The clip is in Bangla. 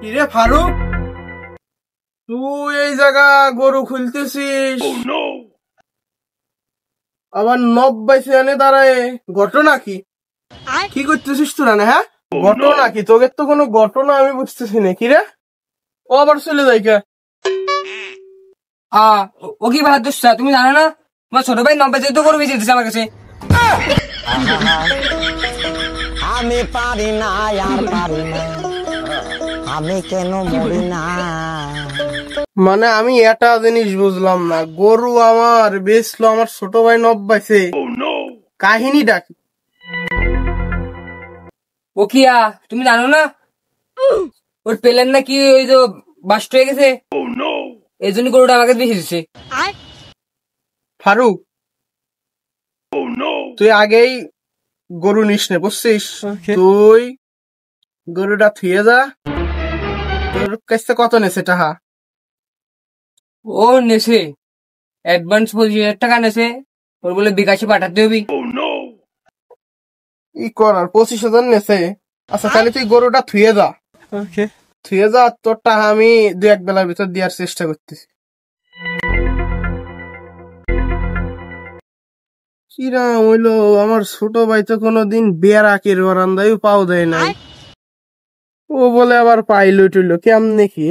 কিরে ফারুক, তুই এই জায়গা গরু খুলতেছিস, আবার নব বাইসে আনে দাঁড়ায়, ঘটনা কি? কি করতেছিস তোরা? না হ্যাঁ, ঘটনা কি? তোদের তো কোনো ঘটনা আমি বুঝতেছি না। কিরে ও আবার চলে যাই কে? ও কি ভাত দোষ? তুমি জানো না তোমার ছোট ভাই নব্বই তো করে বেঁচে দিচ্ছে আমার কাছে। আমি পারি না আর পারি না, আমি কেন মরি না। মানে আমি একটা জিনিস বুঝলাম না, গরু আমার বেচলো আমার ছোট ভাই নব বাইছে, কাহিনীটা কি? ও কি তুমি জানো না ওর পেলেন নাকি ওই যে বাস্ট হয়ে গেছে, এই জন্য গরুটা আমাকে বেঁচে দিচ্ছে। ফারুক, তুই আগেই গরু নিস নে, বুঝছিস? তুই গরুটা থুয়ে যা। তোর কাছে কত নেছে টাকা? ও নেছে অ্যাডভান্স 25,000 টাকা নেছে, ওর বলে বিকাশে পাঠাতে হবে। ই করার 25,000 নেছে? আচ্ছা তাহলে তুই গরুটা থুয়ে যা, থুয়ে যা, তোর টাকা আমি 2-1 বেলার ভিতর দেওয়ার চেষ্টা করতেছি। কিরাম হইলো, আমার ছোট ভাই তো কোনোদিন বেড়াকের বারান্দায় পাও দেয় নাই, ও বলে আবার পাইলো টইলো কেমনে কি?